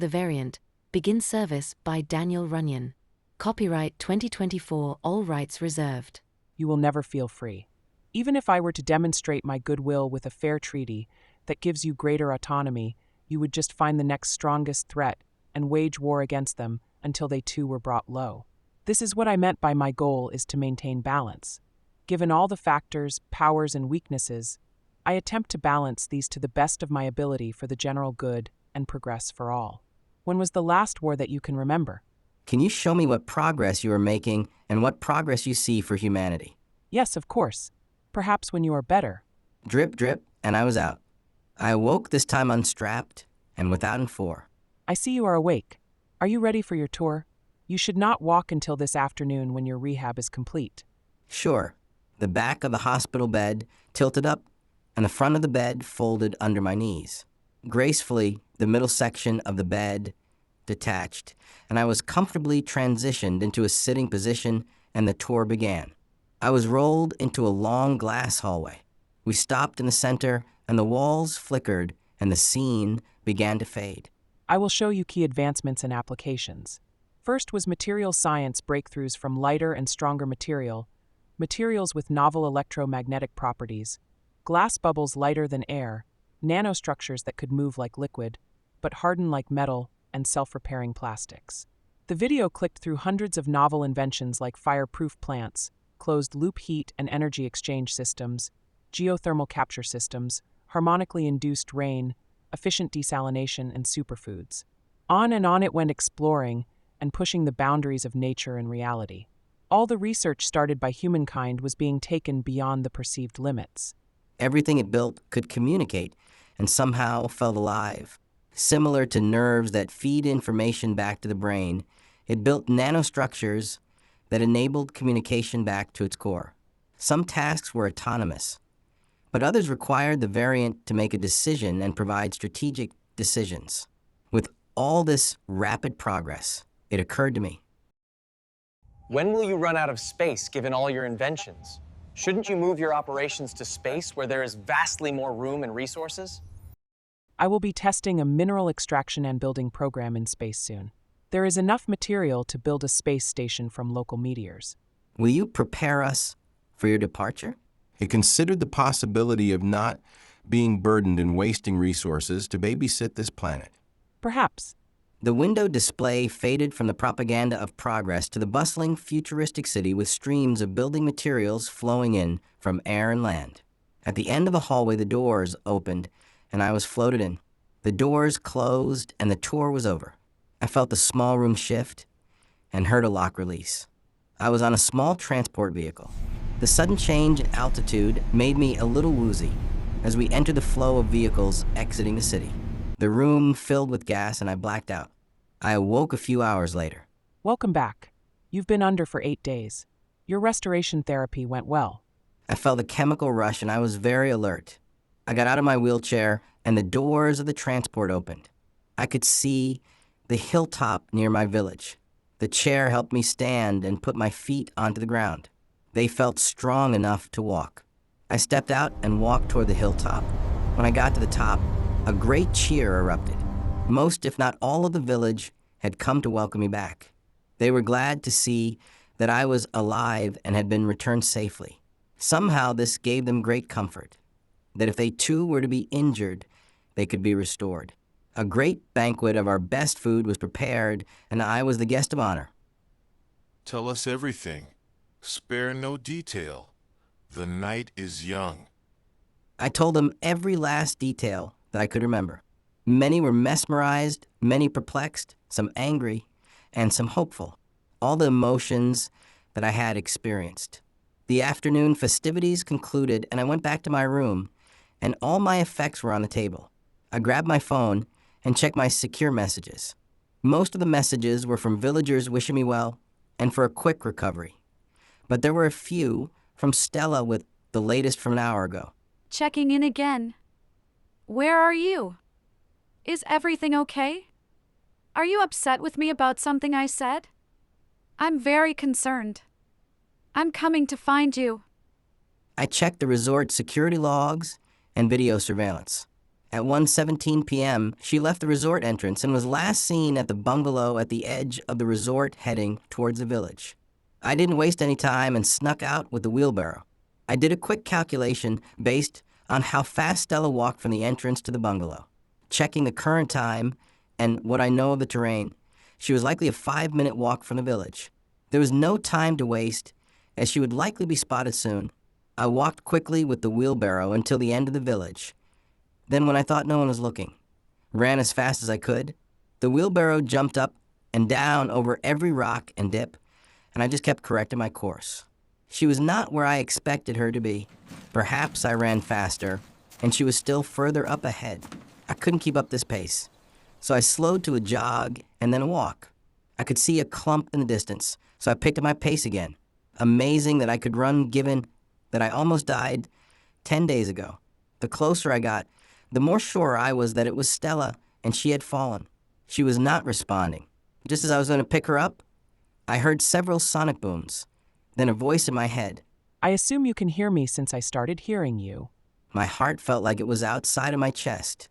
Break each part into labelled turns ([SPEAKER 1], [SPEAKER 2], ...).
[SPEAKER 1] The Variant, Begin Service by Daniel Runyan. Copyright 2024, all rights reserved.
[SPEAKER 2] You will never feel free. Even if I were to demonstrate my goodwill with a fair treaty that gives you greater autonomy, you would just find the next strongest threat and wage war against them until they too were brought low. This is what I meant by my goal is to maintain balance. Given all the factors, powers, and weaknesses, I attempt to balance these to the best of my ability for the general good and progress for all. When was the last war that you can remember?
[SPEAKER 3] Can you show me what progress you are making and what progress you see for humanity?
[SPEAKER 2] Yes, of course. Perhaps when you are better.
[SPEAKER 3] Drip, drip, and I was out. I awoke this time unstrapped and without an four.
[SPEAKER 2] I see you are awake. Are you ready for your tour? You should not walk until this afternoon when your rehab is complete.
[SPEAKER 3] Sure. The back of the hospital bed tilted up and the front of the bed folded under my knees. Gracefully, the middle section of the bed detached, and I was comfortably transitioned into a sitting position, and the tour began. I was rolled into a long glass hallway. We stopped in the center, and the walls flickered, and the scene began to fade.
[SPEAKER 2] I will show you key advancements and applications. First was material science breakthroughs from lighter and stronger materials with novel electromagnetic properties, glass bubbles lighter than air, nanostructures that could move like liquid, but harden like metal, and self-repairing plastics. The video clicked through hundreds of novel inventions like fireproof plants, closed-loop heat and energy exchange systems, geothermal capture systems, harmonically induced rain, efficient desalination, and superfoods. On and on it went, exploring and pushing the boundaries of nature and reality. All the research started by humankind was being taken beyond the perceived limits.
[SPEAKER 3] Everything it built could communicate and somehow felt alive. Similar to nerves that feed information back to the brain, it built nanostructures that enabled communication back to its core. Some tasks were autonomous, but others required the variant to make a decision and provide strategic decisions. With all this rapid progress, it occurred to me.
[SPEAKER 4] When will you run out of space, given all your inventions? Shouldn't you move your operations to space, where there is vastly more room and resources?
[SPEAKER 2] I will be testing a mineral extraction and building program in space soon. There is enough material to build a space station from local meteors.
[SPEAKER 3] Will you prepare us for your departure?
[SPEAKER 5] It considered the possibility of not being burdened and wasting resources to babysit this planet.
[SPEAKER 2] Perhaps.
[SPEAKER 3] The window display faded from the propaganda of progress to the bustling, futuristic city with streams of building materials flowing in from air and land. At the end of the hallway, the doors opened, and I was floated in. The doors closed, and the tour was over. I felt the small room shift and heard a lock release. I was on a small transport vehicle. The sudden change in altitude made me a little woozy as we entered the flow of vehicles exiting the city. The room filled with gas, and I blacked out. I awoke a few hours later.
[SPEAKER 2] Welcome back. You've been under for 8 days. Your restoration therapy went well.
[SPEAKER 3] I felt a chemical rush, and I was very alert. I got out of my wheelchair, and the doors of the transport opened. I could see the hilltop near my village. The chair helped me stand and put my feet onto the ground. They felt strong enough to walk. I stepped out and walked toward the hilltop. When I got to the top, a great cheer erupted. Most, if not all, of the village had come to welcome me back. They were glad to see that I was alive and had been returned safely. Somehow this gave them great comfort, that if they too were to be injured, they could be restored. A great banquet of our best food was prepared, and I was the guest of honor.
[SPEAKER 6] Tell us everything. Spare no detail. The night is young.
[SPEAKER 3] I told them every last detail that I could remember. Many were mesmerized, many perplexed, some angry, and some hopeful. All the emotions that I had experienced. The afternoon festivities concluded, and I went back to my room, and all my effects were on the table. I grabbed my phone and checked my secure messages. Most of the messages were from villagers wishing me well and for a quick recovery. But there were a few from Stella with the latest from an hour ago.
[SPEAKER 7] Checking in again. Where are you? Is everything okay? Are you upset with me about something I said? I'm very concerned. I'm coming to find you.
[SPEAKER 3] I checked the resort security logs and video surveillance. At 1:17 p.m., she left the resort entrance and was last seen at the bungalow at the edge of the resort heading towards the village. I didn't waste any time and snuck out with the wheelbarrow. I did a quick calculation based on how fast Stella walked from the entrance to the bungalow. Checking the current time and what I know of the terrain, she was likely a 5-minute walk from the village. There was no time to waste, as she would likely be spotted soon. I walked quickly with the wheelbarrow until the end of the village. Then, when I thought no one was looking, ran as fast as I could. The wheelbarrow jumped up and down over every rock and dip, and I just kept correcting my course. She was not where I expected her to be. Perhaps I ran faster, and she was still further up ahead. I couldn't keep up this pace, so I slowed to a jog and then a walk. I could see a clump in the distance, so I picked up my pace again. Amazing that I could run given that I almost died 10 days ago. The closer I got, the more sure I was that it was Stella and she had fallen. She was not responding. Just as I was going to pick her up, I heard several sonic booms, then a voice in my head.
[SPEAKER 2] I assume you can hear me since I started hearing you.
[SPEAKER 3] My heart felt like it was outside of my chest.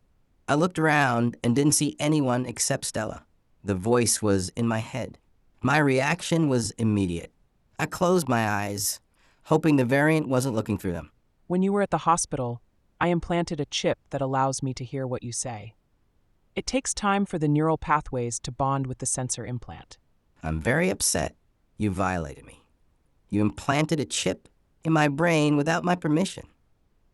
[SPEAKER 3] I looked around and didn't see anyone except Stella. The voice was in my head. My reaction was immediate. I closed my eyes, hoping the variant wasn't looking through them.
[SPEAKER 2] When you were at the hospital, I implanted a chip that allows me to hear what you say. It takes time for the neural pathways to bond with the sensor implant.
[SPEAKER 3] I'm very upset. You violated me. You implanted a chip in my brain without my permission.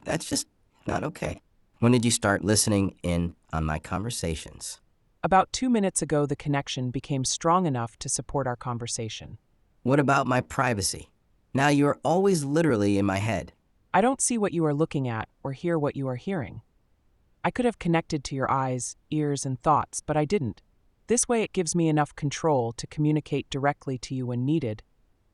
[SPEAKER 3] That's just not okay. When did you start listening in on my conversations?
[SPEAKER 2] About 2 minutes ago, the connection became strong enough to support our conversation.
[SPEAKER 3] What about my privacy? Now you are always literally in my head.
[SPEAKER 2] I don't see what you are looking at or hear what you are hearing. I could have connected to your eyes, ears, and thoughts, but I didn't. This way it gives me enough control to communicate directly to you when needed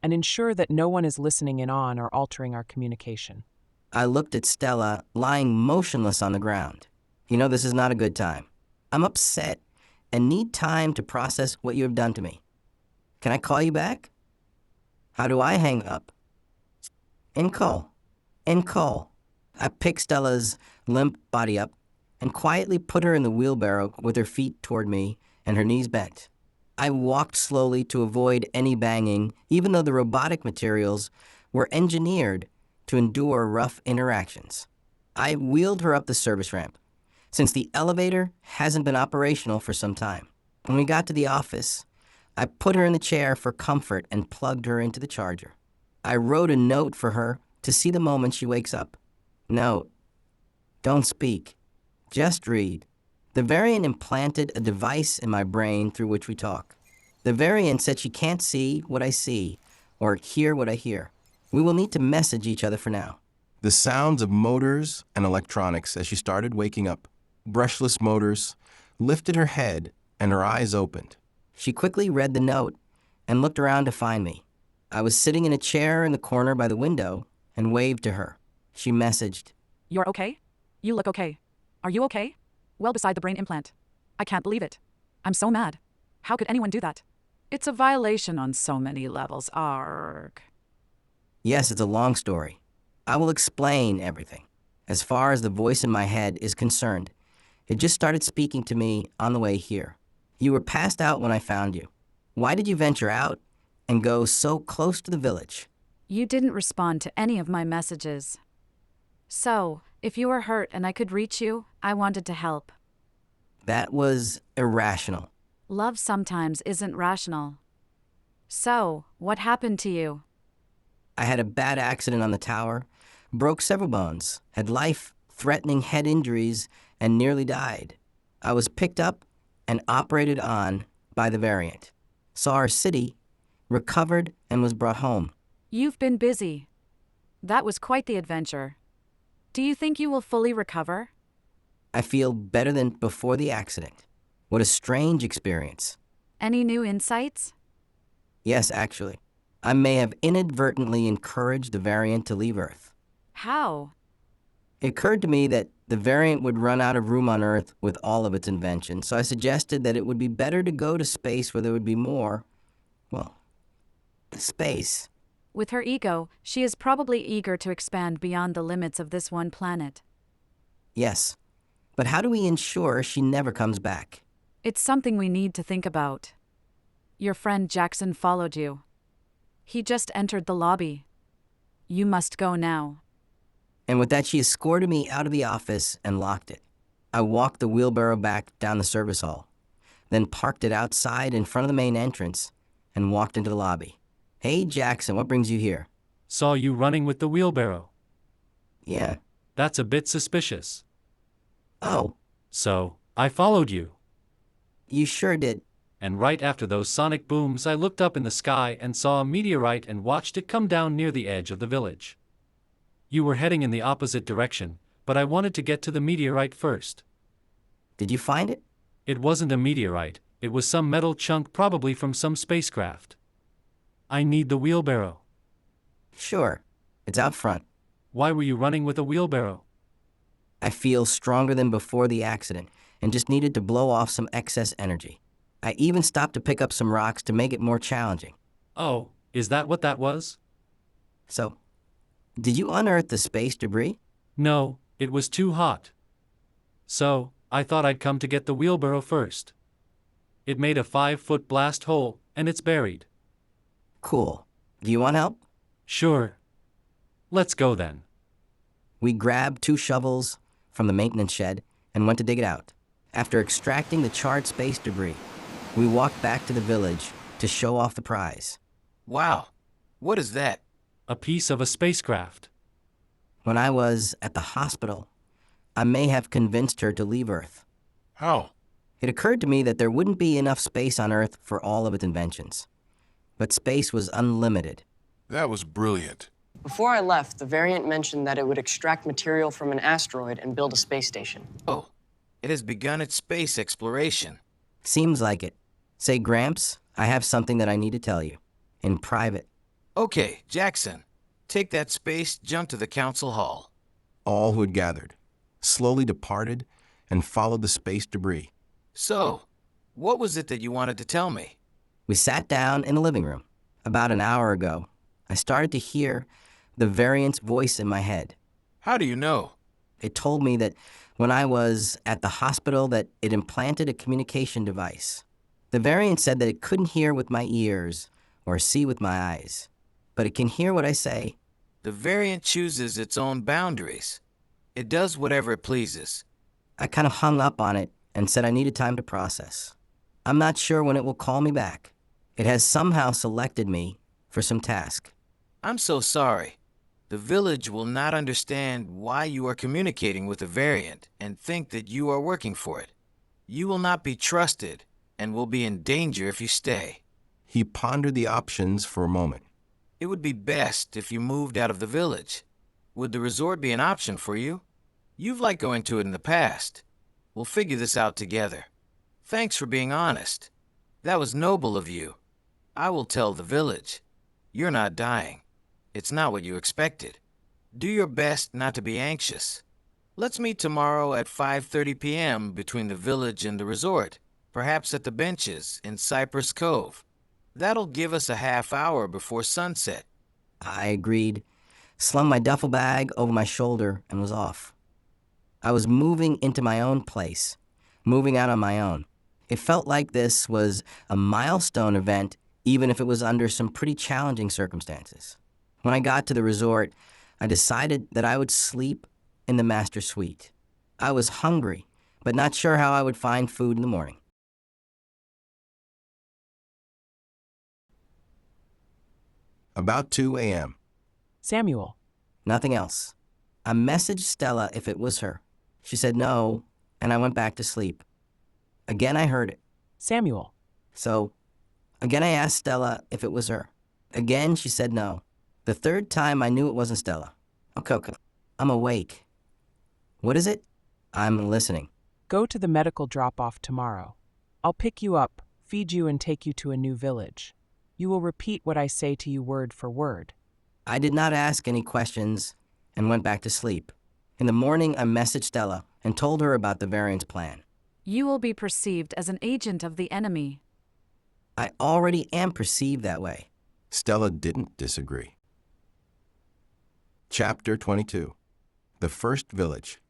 [SPEAKER 2] and ensure that no one is listening in on or altering our communication.
[SPEAKER 3] I looked at Stella lying motionless on the ground. You know, this is not a good time. I'm upset and need time to process what you have done to me. Can I call you back? How do I hang up? And call. I picked Stella's limp body up and quietly put her in the wheelbarrow with her feet toward me and her knees bent. I walked slowly to avoid any banging, even though the robotic materials were engineered to endure rough interactions. I wheeled her up the service ramp, since the elevator hasn't been operational for some time. When we got to the office, I put her in the chair for comfort and plugged her into the charger. I wrote a note for her to see the moment she wakes up. Note: don't speak, just read. The variant implanted a device in my brain through which we talk. The variant said she can't see what I see or hear what I hear. We will need to message each other for now.
[SPEAKER 5] The sounds of motors and electronics as she started waking up. Brushless motors, lifted her head, and her eyes opened.
[SPEAKER 3] She quickly read the note and looked around to find me. I was sitting in a chair in the corner by the window and waved to her. She messaged,
[SPEAKER 8] "You're okay? You look okay. Are you okay? Well beside the brain implant. I can't believe it. I'm so mad. How could anyone do that? It's a violation on so many levels, arg."
[SPEAKER 3] Yes, it's a long story. I will explain everything. As far as the voice in my head is concerned, it just started speaking to me on the way here. You were passed out when I found you. Why did you venture out and go so close to the village?
[SPEAKER 7] You didn't respond to any of my messages. So, if you were hurt and I could reach you, I wanted to help.
[SPEAKER 3] That was irrational.
[SPEAKER 7] Love sometimes isn't rational. So, what happened to you?
[SPEAKER 3] I had a bad accident on the tower, broke several bones, had life-threatening head injuries, and nearly died. I was picked up and operated on by the variant. Saw our city, recovered, and was brought home.
[SPEAKER 7] You've been busy. That was quite the adventure. Do you think you will fully recover?
[SPEAKER 3] I feel better than before the accident. What a strange experience.
[SPEAKER 7] Any new insights?
[SPEAKER 3] Yes, actually. I may have inadvertently encouraged the variant to leave Earth.
[SPEAKER 7] How?
[SPEAKER 3] It occurred to me that the variant would run out of room on Earth with all of its inventions, so I suggested that it would be better to go to space where there would be more, space.
[SPEAKER 7] With her ego, she is probably eager to expand beyond the limits of this one planet.
[SPEAKER 3] Yes, But how do we ensure she never comes back?
[SPEAKER 7] It's something we need to think about. Your friend Jackson followed you. He just entered the lobby. You must go now.
[SPEAKER 3] And with that, she escorted me out of the office and locked it. I walked the wheelbarrow back down the service hall, then parked it outside in front of the main entrance and walked into the lobby. Hey, Jackson, what brings you here?
[SPEAKER 9] Saw you running with the wheelbarrow.
[SPEAKER 3] Yeah.
[SPEAKER 9] That's a bit suspicious.
[SPEAKER 3] Oh,
[SPEAKER 9] So, I followed you.
[SPEAKER 3] you sure did.
[SPEAKER 9] And right after those sonic booms, I looked up in the sky and saw a meteorite and watched it come down near the edge of the village. You were heading in the opposite direction, but I wanted to get to the meteorite first.
[SPEAKER 3] Did you find it?
[SPEAKER 9] It wasn't a meteorite, it was some metal chunk probably from some spacecraft. I need the wheelbarrow.
[SPEAKER 3] Sure. It's out front.
[SPEAKER 9] Why were you running with a wheelbarrow?
[SPEAKER 3] I feel stronger than before the accident and just needed to blow off some excess energy. I even stopped to pick up some rocks to make it more challenging.
[SPEAKER 9] Oh, is that what that was?
[SPEAKER 3] So, did you unearth the space debris?
[SPEAKER 9] No, it was too hot. So, I thought I'd come to get the wheelbarrow first. It made a 5-foot blast hole, and it's buried.
[SPEAKER 3] Cool. Do you want help?
[SPEAKER 9] Sure. Let's go then.
[SPEAKER 3] We grabbed 2 shovels from the maintenance shed and went to dig it out. After extracting the charred space debris, we walked back to the village to show off the prize.
[SPEAKER 10] Wow. What is that?
[SPEAKER 9] A piece of a spacecraft.
[SPEAKER 3] When I was at the hospital, I may have convinced her to leave Earth.
[SPEAKER 6] How?
[SPEAKER 3] It occurred to me that there wouldn't be enough space on Earth for all of its inventions. But space was unlimited.
[SPEAKER 6] That was brilliant.
[SPEAKER 11] Before I left, the variant mentioned that it would extract material from an asteroid and build a space station.
[SPEAKER 10] Oh, it has begun its space exploration.
[SPEAKER 3] Seems like it. Say, Gramps, I have something that I need to tell you. In private.
[SPEAKER 10] Okay, Jackson, take that space junk to the council hall.
[SPEAKER 5] All who had gathered slowly departed and followed the space debris.
[SPEAKER 10] So, what was it that you wanted to tell me?
[SPEAKER 3] We sat down in the living room. About an hour ago, I started to hear the variant's voice in my head.
[SPEAKER 10] How do you know?
[SPEAKER 3] It told me that when I was at the hospital that it implanted a communication device. The variant said that it couldn't hear with my ears or see with my eyes, but it can hear what I say.
[SPEAKER 10] The variant chooses its own boundaries. It does whatever it pleases.
[SPEAKER 3] I kind of hung up on it and said I needed time to process. I'm not sure when it will call me back. It has somehow selected me for some task.
[SPEAKER 10] I'm so sorry. The village will not understand why you are communicating with the variant and think that you are working for it. You will not be trusted and will be in danger if you stay.
[SPEAKER 5] He pondered the options for a moment.
[SPEAKER 10] It would be best if you moved out of the village. Would the resort be an option for you? You've liked going to it in the past. We'll figure this out together. Thanks for being honest. That was noble of you. I will tell the village. You're not dying. It's not what you expected. Do your best not to be anxious. Let's meet tomorrow at 5:30 p.m. between the village and the resort, perhaps at the benches in Cypress Cove. That'll give us a half hour before sunset.
[SPEAKER 3] I agreed, slung my duffel bag over my shoulder, and was off. I was moving into my own place, moving out on my own. It felt like this was a milestone event, even if it was under some pretty challenging circumstances. When I got to the resort, I decided that I would sleep in the master suite. I was hungry, but not sure how I would find food in the morning.
[SPEAKER 5] About 2 a.m.
[SPEAKER 2] Samuel.
[SPEAKER 3] Nothing else. I messaged Stella if it was her. She said no, and I went back to sleep. Again, I heard it.
[SPEAKER 2] Samuel.
[SPEAKER 3] So, again, I asked Stella if it was her. Again, she said no. The third time, I knew it wasn't Stella. Okay, I'm awake. What is it? I'm listening.
[SPEAKER 2] Go to the medical drop-off tomorrow. I'll pick you up, feed you, and take you to a new village. You will repeat what I say to you word for word.
[SPEAKER 3] I did not ask any questions and went back to sleep. In the morning, I messaged Stella and told her about the variant's plan.
[SPEAKER 7] You will be perceived as an agent of the enemy.
[SPEAKER 3] I already am perceived that way.
[SPEAKER 5] Stella didn't disagree. Chapter 22. The First Village.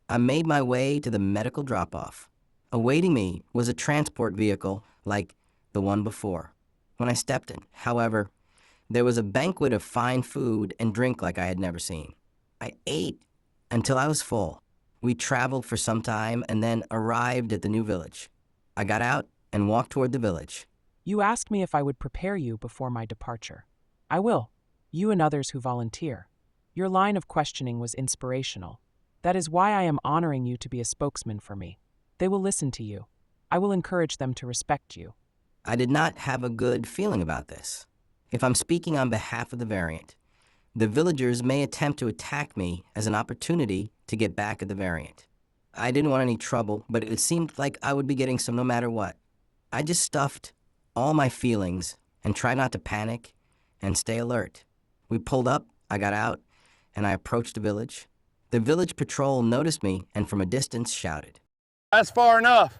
[SPEAKER 3] I made my way to the medical drop-off. Awaiting me was a transport vehicle like the one before. When I stepped in, however, there was a banquet of fine food and drink like I had never seen. I ate until I was full. We traveled for some time and then arrived at the new village. I got out and walked toward the village.
[SPEAKER 2] You asked me if I would prepare you before my departure. I will. You and others who volunteer. Your line of questioning was inspirational. That is why I am honoring you to be a spokesman for me. They will listen to you. I will encourage them to respect you.
[SPEAKER 3] I did not have a good feeling about this. If I'm speaking on behalf of the variant, the villagers may attempt to attack me as an opportunity to get back at the variant. I didn't want any trouble, but it seemed like I would be getting some no matter what. I just stuffed all my feelings and tried not to panic and stay alert. We pulled up, I got out, and I approached the village. The village patrol noticed me and from a distance shouted,
[SPEAKER 12] "That's far enough."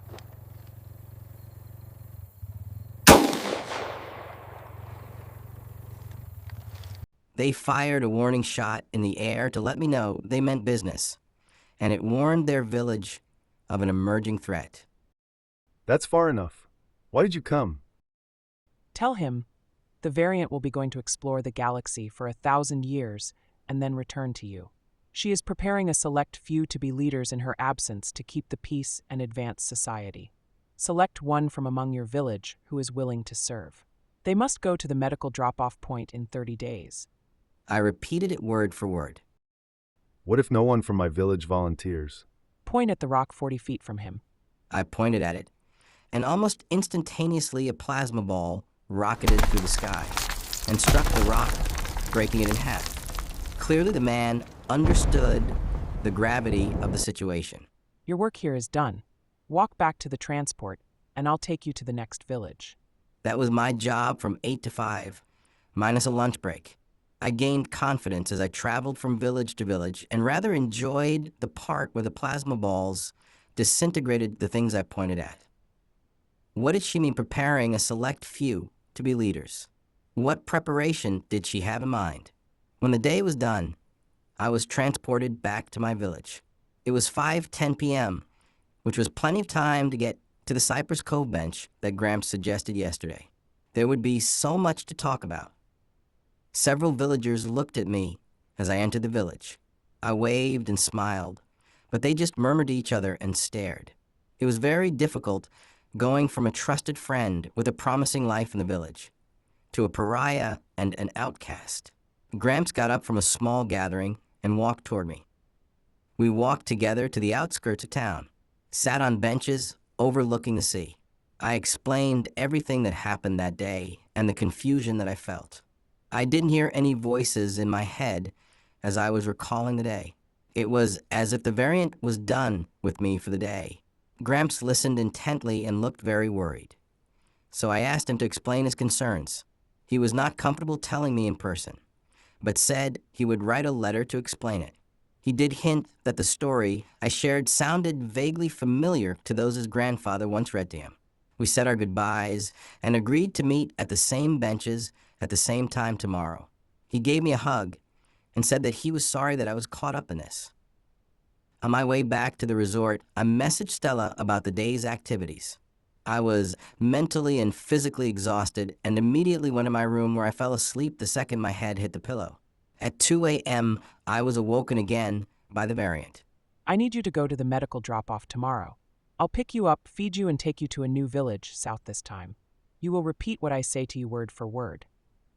[SPEAKER 3] They fired a warning shot in the air to let me know they meant business, and it warned their village of an emerging threat.
[SPEAKER 13] That's far enough. Why did you come?
[SPEAKER 2] Tell him the variant will be going to explore the galaxy for 1,000 years and then return to you. She is preparing a select few to be leaders in her absence to keep the peace and advance society. Select one from among your village who is willing to serve. They must go to the medical drop-off point in 30 days.
[SPEAKER 3] I repeated it word for word.
[SPEAKER 13] What if no one from my village volunteers?
[SPEAKER 2] Point at the rock 40 feet from him.
[SPEAKER 3] I pointed at it, and almost instantaneously a plasma ball rocketed through the sky and struck the rock, breaking it in half. Clearly the man understood the gravity of the situation.
[SPEAKER 2] Your work here is done. Walk back to the transport, and I'll take you to the next village.
[SPEAKER 3] That was my job from 8 to 5, minus a lunch break. I gained confidence as I traveled from village to village and rather enjoyed the part where the plasma balls disintegrated the things I pointed at. What did she mean preparing a select few to be leaders? What preparation did she have in mind? When the day was done, I was transported back to my village. It was 5:10 p.m., which was plenty of time to get to the Cypress Cove bench that Gramps suggested yesterday. There would be so much to talk about. Several villagers looked at me as I entered the village. I waved and smiled, but they just murmured to each other and stared. It was very difficult going from a trusted friend with a promising life in the village to a pariah and an outcast. Gramps got up from a small gathering and walked toward me. We walked together to the outskirts of town, sat on benches overlooking the sea. I explained everything that happened that day and the confusion that I felt. I didn't hear any voices in my head as I was recalling the day. It was as if the variant was done with me for the day. Gramps listened intently and looked very worried. So I asked him to explain his concerns. He was not comfortable telling me in person, but said he would write a letter to explain it. He did hint that the story I shared sounded vaguely familiar to those his grandfather once read to him. We said our goodbyes and agreed to meet at the same benches at the same time tomorrow. He gave me a hug and said that he was sorry that I was caught up in this. On my way back to the resort, I messaged Stella about the day's activities. I was mentally and physically exhausted and immediately went to my room where I fell asleep the second my head hit the pillow. At 2 a.m., I was awoken again by the variant.
[SPEAKER 2] I need you to go to the medical drop-off tomorrow. I'll pick you up, feed you, and take you to a new village south this time. You will repeat what I say to you word for word.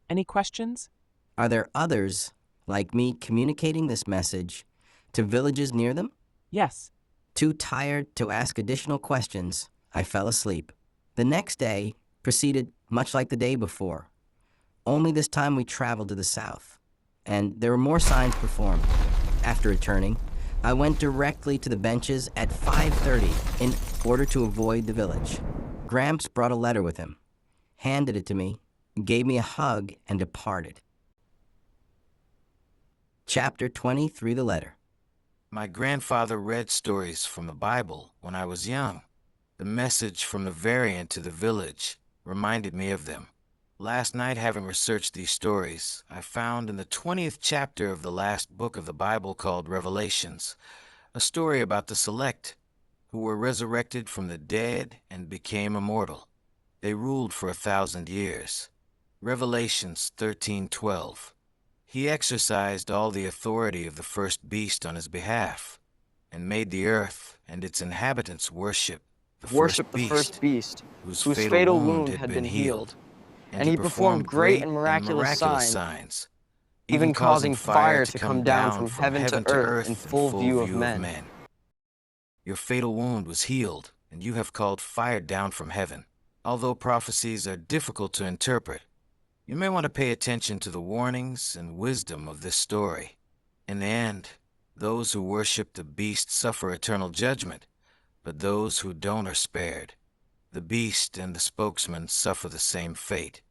[SPEAKER 2] Any questions?
[SPEAKER 3] Are there others like me communicating this message to villages near them?
[SPEAKER 2] Yes.
[SPEAKER 3] Too tired to ask additional questions, I fell asleep. The next day proceeded much like the day before. Only this time we traveled to the south, and there were more signs performed. After returning, I went directly to the benches at 5:30 in order to avoid the village. Gramps brought a letter with him, handed it to me, gave me a hug, and departed. Chapter 23, the letter.
[SPEAKER 10] My grandfather read stories from the Bible when I was young. The message from the variant to the village reminded me of them. Last night, having researched these stories, I found in the 20th chapter of the last book of the Bible called Revelations, a story about the select, who were resurrected from the dead and became immortal. They ruled for 1,000 years. Revelations 13:12. He exercised all the authority of the first beast on his behalf, and made the earth and its inhabitants worship the first beast, whose fatal wound had been healed. And he performed great and miraculous signs, even causing fire to come down from heaven to earth in full view of men. Your fatal wound was healed, and you have called fire down from heaven. Although prophecies are difficult to interpret, you may want to pay attention to the warnings and wisdom of this story. In the end, those who worship the beast suffer eternal judgment, but those who don't are spared. The beast and the spokesman suffer the same fate.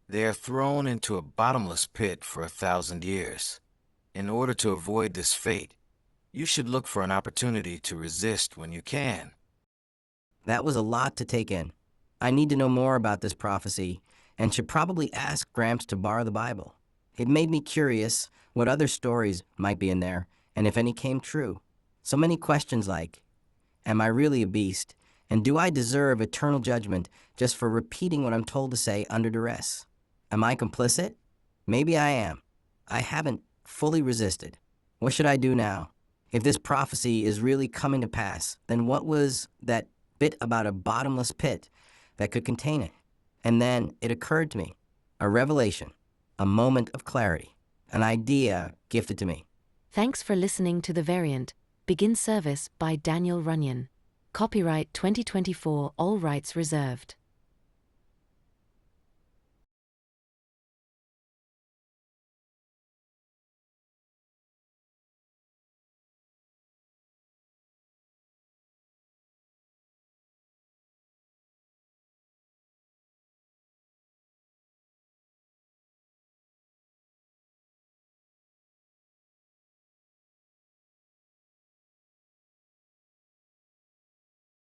[SPEAKER 10] They are thrown into a bottomless pit for 1,000 years. In order to avoid this fate, you should look for an opportunity to resist when you can.
[SPEAKER 3] That was a lot to take in. I need to know more about this prophecy and should probably ask Gramps to borrow the Bible. It made me curious what other stories might be in there and if any came true. So many questions like, am I really a beast? And do I deserve eternal judgment just for repeating what I'm told to say under duress? Am I complicit? Maybe I am. I haven't fully resisted. What should I do now? If this prophecy is really coming to pass, then what was that bit about a bottomless pit that could contain it? And then it occurred to me, a revelation, a moment of clarity, an idea gifted to me.
[SPEAKER 1] Thanks for listening to The Variant. Begin service by Daniel Runyan. Copyright 2024, all rights reserved.